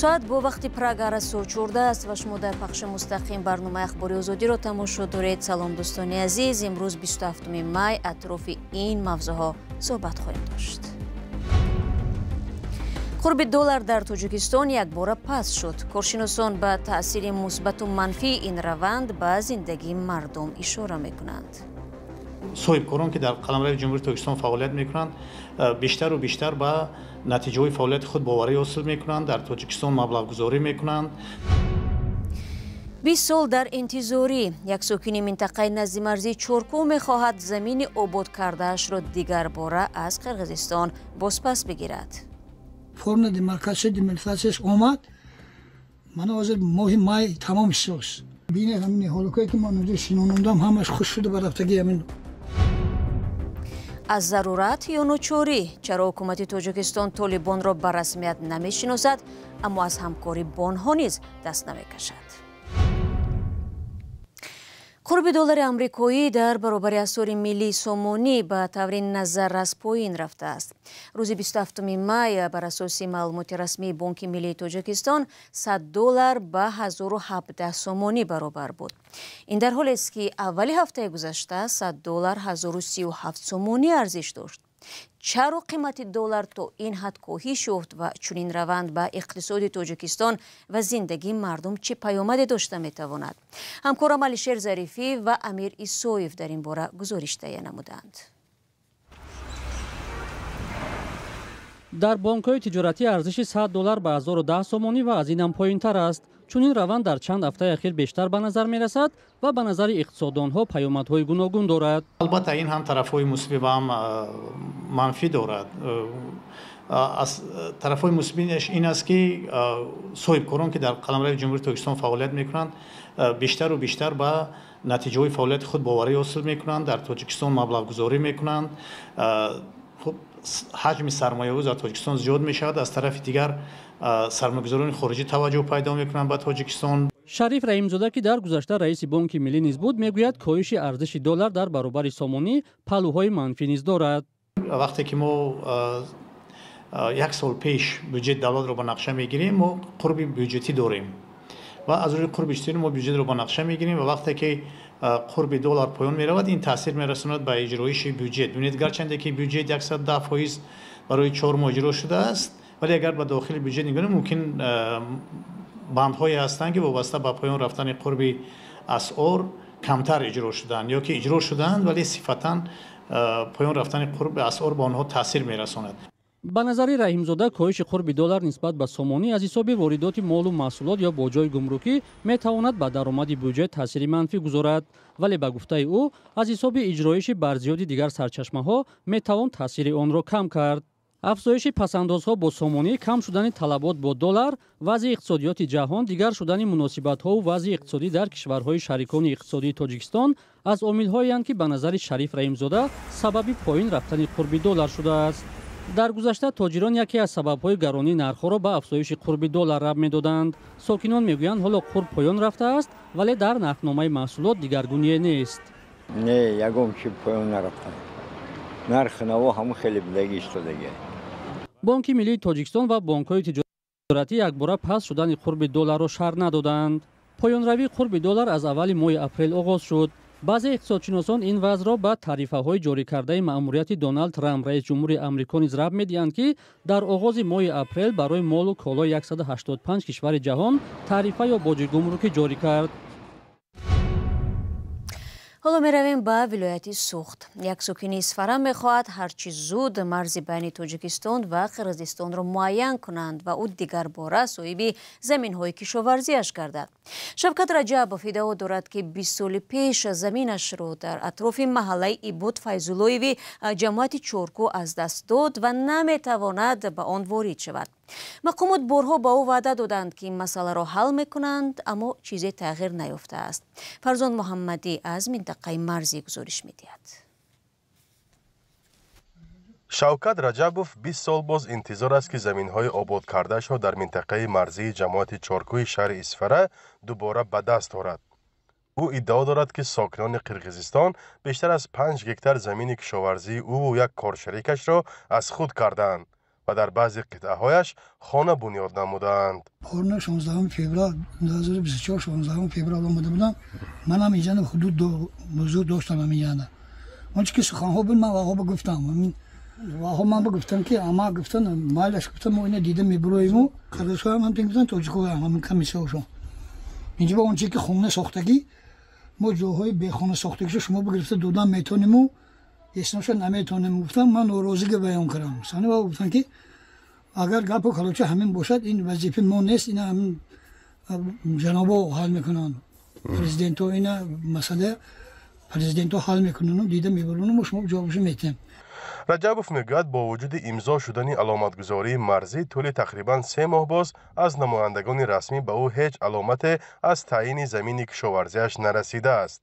соат бо вақти Прага расо 14 аст ва шумо дар пахши мустақим барномаи ахбори озодиро тамошо доред. Салом дӯстони азиз, имрӯз 27 май атрофи ин мавзӯъҳо суҳбат хоҳем дошт. қурби доллар дар Тоҷикистон якбора паст шуд. Коршиносон ба таъсири мусбату манфии ин раванд ба зиндагии мардум ишора мекунанд. соҳибкорон ки дар қаламрави ҷумҳурии Тоҷикистон фаъолият мекунанд, бештару бештар ба натиҷаҳои фаъолияти худ боварӣ ҳосил мекунанд, дар Тоҷикистон маблағгузорӣ мекунанд. 20 сол дар интизорӣ, як сокини минтақаи назди марзии Чоркӯ мехоҳад замини обод кардаашро дигарбора аз Қирғизистон бозпас бигирад. форма демаркасия демилитариясияш омад. Мана ҳозир моҳи май тамом шудааст. Бинед ҳамин ҳолакое ки ман оҷо шинонондам ҳамаш хуш шуда ба рафтагии ҳамин. аз зарурат ё ночорӣ, чаро ҳукумати Тоҷикистон Толибонро ба расмият намешиносад, аммо аз ҳамкори бонҳо низ даст намекашад. қурби доллари амрикоӣ дар баробари асъори миллии сомонӣ ба таври назаррас поин рафтааст. рӯзи 27 май бар асоси маълумоти расмии Бонки Миллии Тоҷикистон $100 ба 1017 сомонӣ баробар буд. ин дар ҳолест ки аввали ҳафтаи гузашта $100 1037 сомонӣ арзиш дошт. чаро қимати доллар то ин ҳад коҳиш ёфт ва чунин раванд ба иқтисоди Тоҷикистон ва зиндагии мардум чӣ паёмаде дошта метавонад? ҳамкорам Алишер Зарифӣ ва Амир Исоев дар ин бора гузориш таҳия намуданд. дар бонкҳои тиҷоратӣ арзиши $100 ба 1010 сомонӣ ва аз инам поинтар аст. чунин раванд дар чанд ҳафтаи ахир бештар ба назар мерасад ва ба назари иқтисоддонҳо паёмадҳои гуногун дорад. албатта ин ҳам тарафҳои мусбӣ ва ҳам манфӣ дорад. аз тарафҳои мусбиаш ин аст ки соҳибкорон ки дар қаламрави ҷумҳурии Тоҷикистон фаъолият мекунанд, бештару бештар ба натиҷаҳои фаъолияти худ боварӣ ҳосил мекунанд, дар Тоҷикистон маблағгузорӣ мекунанд. ҳаҷми сармоявӣ дар Тоҷикистон зиёд мешавад. аз тарафи дигар сармоягузорони хориҷӣ таваҷҷӯҳ пайдо мекунанд ба Тоҷикистон. Шариф Раҳимзода ки дар гузашта раиси Бонки Миллӣ низ буд, мегӯяд коҳиши арзиши доллар дар баробари сомонӣ паҳлӯҳои манфӣ низ дорад. вақте ки мо як сол пеш бюджет давлатро ба нақша мегирем, мо қурби бюджетӣ дорем ва аз рӯи қурби бюджетӣ мо бюджетро ба нақша мегирем ва вақте ки қурби доллар поён меравад, ин таъсир мерасонад ба иҷроиши бюджет. бинед гарчанде ки бюджет 110% барои 4 моҳ иҷро шудааст, вале агар ба дохили бюджет нигоҳ кунем, мумкин бандҳое ҳастанд ки вобаста ба поён рафтани қурби асъор камтар иҷро шуданд ё ки иҷро шуданд, вале сифатан поён рафтани қурби асъор ба онҳо таъсир мерасонад. ба назари Раҳимзода коҳиши қурби доллар нисбат ба сомонӣ аз ҳисоби воридоти молу маҳсулот ё боҷои гумрукӣ метавонад ба даромади бюджет таъсири манфӣ гузорад, вале ба гуфтаи ӯ аз ҳисоби иҷроиши барзиёди дигар сарчашмаҳо метавон таъсири онро кам кард. афзоиши пасандозҳо бо сомонӣ, кам шудани талабот бо доллар, вазъи иқтисодиёти ҷаҳон, дигар шудани муносибатҳо ва вазъи иқтисодӣ дар кишварҳои шарикони иқтисодии Тоҷикистон аз омилҳоеанд ки ба назари Шариф Раҳимзода сабаби поин рафтани қурби доллар шудааст. дар гузашта тоҷирон яке аз сабабҳои гаронии нархҳоро ба афзоиши қурби доллар раб медоданд. сокинон мегӯянд ҳоло қурб поён рафтааст, вале дар нархномаи маҳсулот дигаргуние нест. не ягон чи поён нарафта. нархи наво ҳама хеле бидагӣ истодаги. Бонки Миллии Тоҷикистон ва бонкҳои тиҷоратӣ якбора паст шудани қурби долларро шарҳ надоданд. поёнравии қурби доллар аз аввали моҳи апрел оғоз шуд. баъзе иқтисодшиносон ин вазъро ба тарифаҳои ҷорикардаи маъмурияти Доналд Трамп раис ҷумҳури Амрико низ рабт медиҳанд ки дар оғози моҳи апрел барои молу колои 185 кишвари ҷаҳон тарифа ё боҷи гумрукӣ ҷорӣ кард. ҳоло меравем ба вилояти Суғд. як сокини Исфара мехоҳад ҳарчи зуд марзи байни Тоҷикистон ва Қирғизистонро муайян кунанд ва ӯ дигарбора соҳиби заминҳои кишоварзиаш гардад. Шавкат Раҷабов иддао дорад ки 20 соли пеш заминашро дар атрофи маҳаллаи Ибод Файзуллоеви ҷамоати Чоркӯ аз даст дод ва наметавонад ба он ворид шавад. мақомот борҳо ба ӯ ваъда доданд ки масъаларо ҳал мекунанд, аммо чизе тағйир наёфтааст. Фарзон Муҳаммадӣ аз минтақаи марзӣ гузориш медиҳад. Шавкат Раҷабов 20 сол боз интизор аст ки заминҳои ободкардаашро дар минтақаи марзии ҷамоати Чоркӯи шаҳри Исфара дубора ба даст орад. ӯ иддао дорад ки сокинони Қирғизистон бештар аз 5 гектар замини кишоварзии ӯ ва як коршарикашро аз худ кардаанд و در بعضی قطعه‌هایش خانه بنیاد نمودند. پارنا 16 فوریه 2024 16 فوریه آمده بودم. من هم اینجا حدود دو موضوع داشتم اینجا. اونچه که سخن‌ها بود من واقعا گفتم. من گفتم که اما گفتن مالش گفتم ما اینو دیدم میبرویمو خودشون هم میگن توجیه‌ها هم کمیسیونشون. اینجا با اونچه که خونه ساختگی ما جاهای به خونه ساختگی شما بگرفته دادن میتونیم اسمش نمیتونیم گفتم من ناراضی بیان کردم. سانی با گفتن که اگر گپ و کلوچه همین باشد این وظیفه ما نیست اینا همین جنابو حل میکنن پرزیدنتو اینا مسئله پرزیدنتو حل میکنن دیده میبرن و شما جوابش میتیم. رجبوف میگوید با وجود امضا شدن علامتگذاری مرزی طول تقریبا 3 ماه باز از نمایندگان رسمی به او هیچ علامت از تعیین زمین کشاورزیش نرسیده است.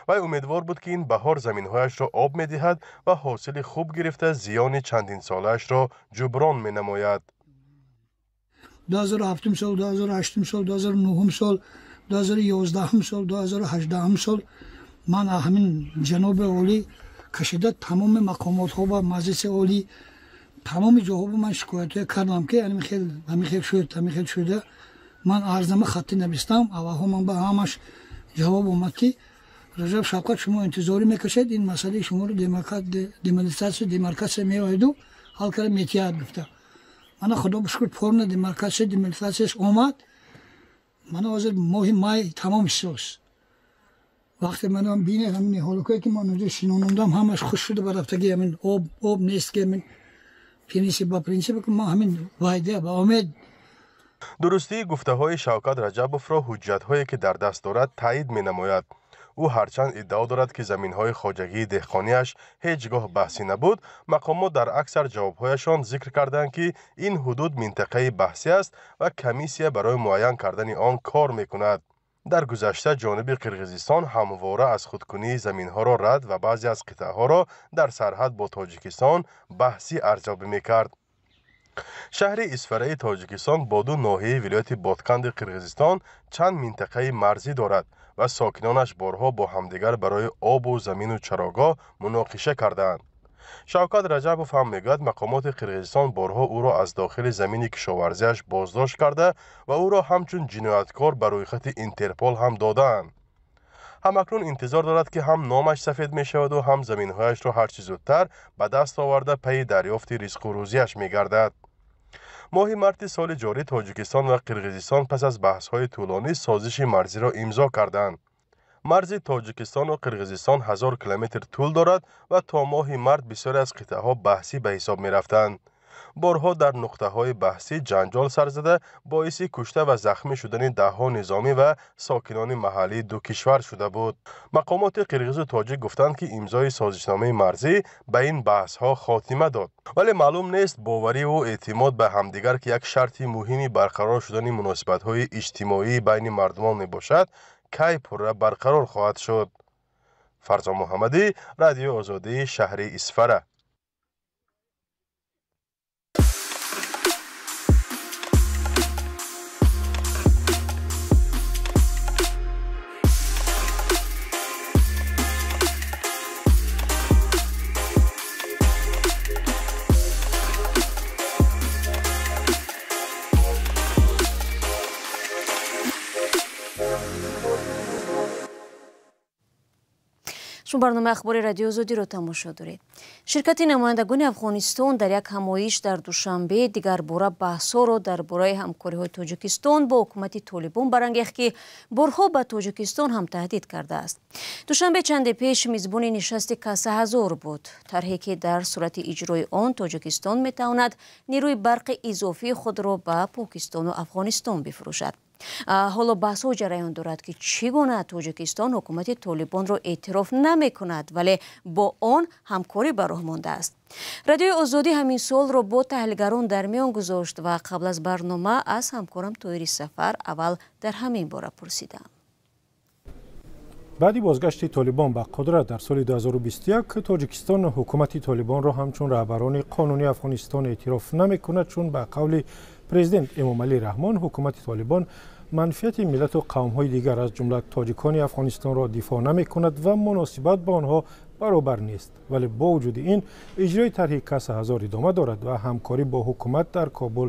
وی امیدوار بود که این بهار زمینهایش را آب می‌دهد و حاصل خوب گرفته زیان چندین سالش را جبران می‌نماید. 2007 سال، 2008 سال، 2009 سال، 2011 سال، 2018 سال من همین جناب عالی کشیده تمام مقامات ها و مجلس عالی تمام جاها من شکایت کردم که همین خیلی شده من عرضم خطی نوشتم و من به همش جواب اومد که رجب شوکت شما انتظاری میکشید این مسئله شما رو دیمارکاسیون میآید و حل کردن میتیاد گفته. من خدا بشکر پرن دیمارکاسیون اومد. من از ماه مای تمام شد. وقتی من بینه همین هولوکایی که من اونجا شنوندم همش خوش شده برفتگی همین آب نیست که همین پرینسیپ که ما همین وعده و امید. درستی گفته های شوکت رجبوف را حجت هایی که در دست دارد تایید می نماید. او هرچند ادعا دارد که زمین های خواجگی دهقانیش هیچگاه بحثی نبود، مقامات در اکثر جوابهایشان ذکر کردند که این حدود منطقه بحثی است و کمیسیه برای معین کردن آن کار می کند. در گذشته جانب قرقیزستان همواره از خودکنی زمین ها را رد و بعضی از قطعه ها را در سرحد با تاجیکستان بحثی ارزیابی می کرد. شهر اسفره تاجیکستان با دو ناحیه ولایت بادکند قرقیزستان چند منطقه مرزی دارد و ساکنانش بارها با همدیگر برای آب و زمین و چراگاه مناقشه کردند. شوکت رجبوف هم میگوید مقامات قرقیزستان بارها او را از داخل زمین کشاورزیش بازداشت کرده و او را همچون جنایتکار بر روی خط اینترپول هم دادند. همکنون انتظار دارد که هم نامش سفید می شود و هم زمینهایش را هرچی زودتر به دست آورده پی دریافت رزق و روزیش می گردد. ماه مارس سال جاری تاجیکستان و قرقیزستان پس از بحث‌های طولانی سازش مرزی را امضا کردند. مرز تاجیکستان و قرقیزستان 1000 کیلومتر طول دارد و تا ماه مارس بسیاری از قطعه‌ها بحثی به حساب می‌رفتند. بارها در نقطه‌های بحثی جنجال سر زده باعث کشته و زخمی شدن ده‌ها نظامی و ساکنان محلی دو کشور شده بود. مقامات قرقیز و تاجیک گفتند که امضای سازشنامه مرزی به این بحث‌ها خاتمه داد، ولی معلوم نیست باوری و اعتماد به همدیگر که یک شرط مهمی برقرار شدن مناسبت‌های اجتماعی بین مردمان میباشد کی پره برقرار خواهد شد. فرزا محمدی، رادیو آزادی، شهر اسفره. شما برنامه اخبار رادیو آزادی را تماشا دارید. شرکت نمایندگان افغانستان در یک همایش در دوشنبه دیگر باره بحث‌ها را درباره همکاری‌های تاجیکستان با حکومت طالبان برانگیخت که بارها به تاجیکستان هم تهدید کرده است. دوشنبه چند پیش میزبان نشست کاسه هزار بود، طرحی که در صورت اجرای آن تاجیکستان میتواند نیروی برق اضافی خود را به پاکستان و افغانستان بفروشد. حالا بحث و جریان دارد که چگونه تاجیکستان حکومت طالبان را اعتراف نمی کند ولی با آن همکاری به راه مانده است. رادیو آزادی همین سال را با تحلیلگران در میان گذاشت و قبل از برنامه از همکارم طاهر سفر اول در همین باره پرسیدم. بعد بازگشت طالبان به قدرت در سال 2021 تاجیکستان حکومت طالبان را همچون رهبران قانونی افغانستان اعتراف نمی کند، چون به قول پرزیدنت امام علی رحمان حکومت طالبان منفعت ملت و قوم‌های دیگر از جمله تاجیکان افغانستان را دفاع نمی کند و مناسبت با آنها برابر نیست، ولی با وجود این اجرای طرح کاس هزار ادامه دارد و همکاری با حکومت در کابل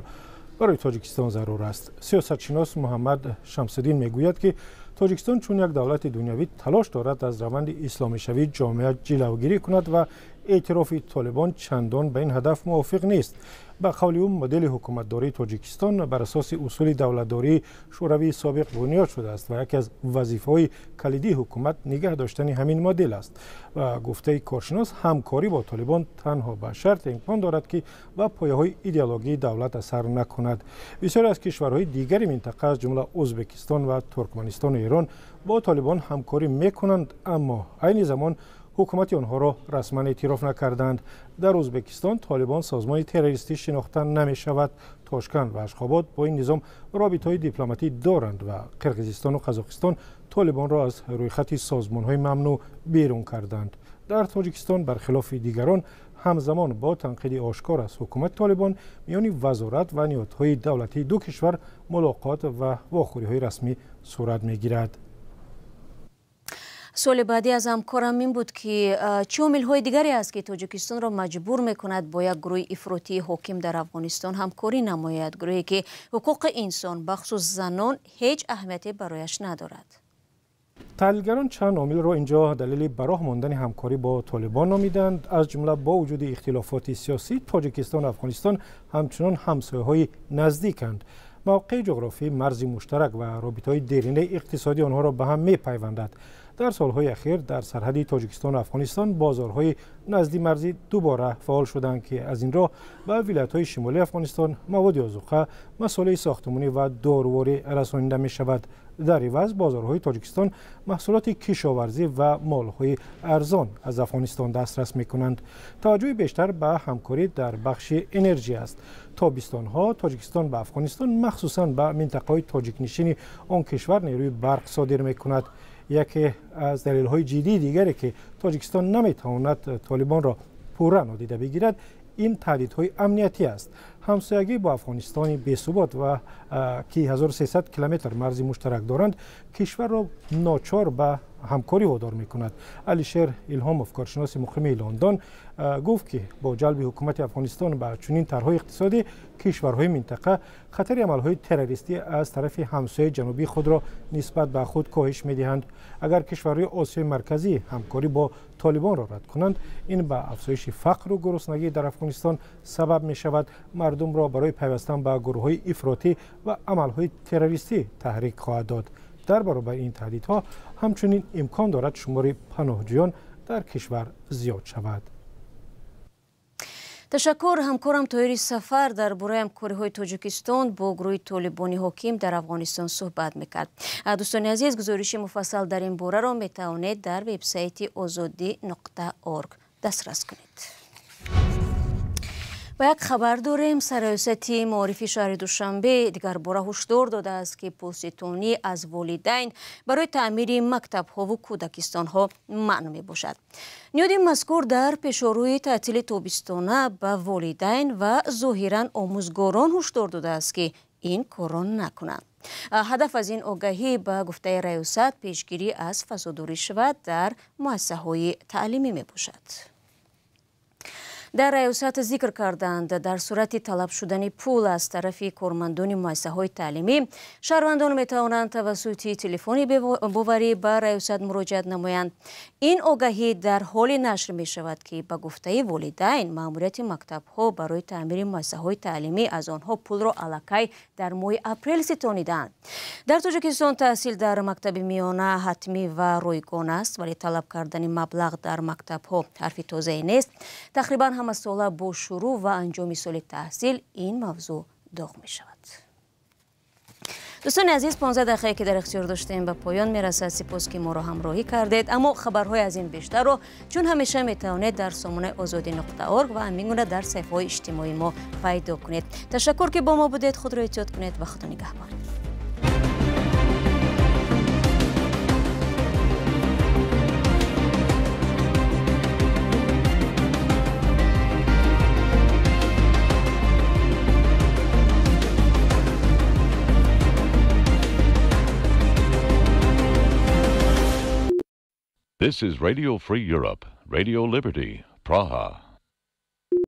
برای تاجیکستان ضرور است. سیاستشناس محمد شمس‌الدین میگوید که تاجیکستان چون یک دولت دنیوی تلاش دارد از روند اسلامی شوی جامعه جلوگیری کند و اعتراف طالبان چندان به این هدف موافق نیست. به قول او مدل حکومتداری تاجیکستان بر اساس اصول دولتداری شوروی سابق بنیاد شده است و یکی از وظیفه‌های کلیدی حکومت نگه داشتن همین مدل است و گفته کارشناس همکاری با طالبان تنها به شرط امکان دارد که با پایه‌های ایدئولوژی دولت اثر نکند. بسیاری از کشورهای دیگر منطقه از جمله ازبکستان و ترکمنستان و ایران با طالبان همکاری میکنند، اما عین زمان حکومت آنها را رسما اعتراف نکردند. در ازبکستان طالبان سازمان تروریستی شناخته نمی شود. تاشکند و اشخاباد با این نظام رابطه‌های دیپلماتی دارند و قرقیزستان و قزاقستان طالبان را از روی خط سازمان‌های ممنوع بیرون کردند. در تاجیکستان برخلاف دیگران همزمان با تنقید آشکار از حکومت طالبان میان وزارت و نهادهای دولتی دو کشور ملاقات و واخوری‌های رسمی صورت می‌گیرد. سوال بعدی از همکارم این بود که چه عامل‌های دیگری است که تاجیکستان را مجبور می‌کند با یک گروه افراطی حاکم در افغانستان همکاری نماید، گروهی که حقوق انسان بخصوص زنان هیچ اهمیتی برایش ندارد؟ تحلیلگران چند عامل را اینجا دلیل براه ماندن همکاری با طالبان نامیدند. از جمله با وجود اختلافات سیاسی تاجیکستان و افغانستان همچنان همسایه‌های نزدیکند. موقع جغرافی، مرز مشترک و رابطه‌های دیرینه اقتصادی آنها را به هم می‌پیوندد. در سالهای اخیر در سرحد تاجیکستان و افغانستان بازارهای نزدی مرزی دوباره فعال شدند که از این راه به ولایت‌های شمالی افغانستان مواد آذوقه، مسائل ساختمانی و داروواری رسانیده می شود. در عوض بازارهای تاجیکستان محصولات کشاورزی و مالهای ارزان از افغانستان دسترس می کنند. توجه بیشتر به همکاری در بخش انرژی است. تابستان‌ها تاجیکستان به افغانستان مخصوصاً به منطقه‌های تاجیک نشین آن کشور نیروی برق صادر می کند. یکی از دلایل جدی دیگری که تاجیکستان نمیتواند طالبان را پورا نادیده بگیرد این تهدیدهای امنیتی است. همسایگی با افغانستان بی‌ثبات و که 1300 کیلومتر مرز مشترک دارند کشور را ناچار به همکاری وادار می‌کند. علیشیر الهاموف کارشناس مقیم لندن گفت که با جلب حکومت افغانستان به چنین طرح‌های اقتصادی کشورهای منطقه خطر عمل‌های تروریستی از طرف همسایه جنوبی خود را نسبت به خود کاهش می‌دهند. اگر کشورهای آسیای مرکزی همکاری با طالبان را رد کنند این به افزایش فقر و گرسنگی در افغانستان سبب می‌شود. مردم را برای پیوستن به گروه‌های افراطی و عمل‌های تروریستی تحریک خواهد داد. در برابر این تهدیدها همچنین امکان دارد شمار پناهجویان در کشور زیاد شود. تشکر همکارم طاهر سفر درباره همکاری‌های تاجیکستان با گروه طالبانی حاکم در افغانستان صحبت میکرد. دوستان عزیز گزارش مفصل در این باره را میتوانید در وبسایت azadi.org دسترس کنید. و یک خبر داریم. سرایست معارف شهر دوشنبه دیگر باره هشدار داده است که پولستانی از والدین برای تعمیر مکتب ها و کودکستان ها ممنوع می باشد. نیاد مذکور در پیشروی تعطیل تابستانه به والدین و ظاهرا آموزگاران هشدار داده است که این کار نکنند. هدف از این آگاهی به گفته ریاست پیشگیری از فسادوری شود در مؤسسه های تعلیمی می باشد. در ریاست ذکر کردند در صورت طلب شدن پول از طرف کارمندان مؤسسه های تعلیمی شهروندان می توانند توسط تلفنی باوری به ریاست مراجعت نمایند. این آگاهی در حال نشر می شود که به گفته والدین ماموریت مکتب ها برای تعمیر مؤسسه های تعلیمی از آنها پول را الکی در ماه اپریل ستانیدند. در تاجیکستان تحصیل در مکتب میانه حتمی و رایگان است، ولی طلب کردن مبلغ در مکتب ها حرف تازه نیست. تقریبا همه ساله با شروع و انجام سال تحصیل این موضوع داغ می شود. دوستان عزیز 15 دقیقه که در اختیار داشتیم به پایان می رسد. سپاس که ما را همراهی کردید. اما خبرهای از این بیشتر رو چون همیشه می توانید در سامانه azadi.org و همین گونه در صفحه های اجتماعی ما پیدا کنید. تشکر که با ما بودید. خود را احتیاط کنید و خدا نگهدار. This is Radio Free Europe, Radio Liberty, Praha.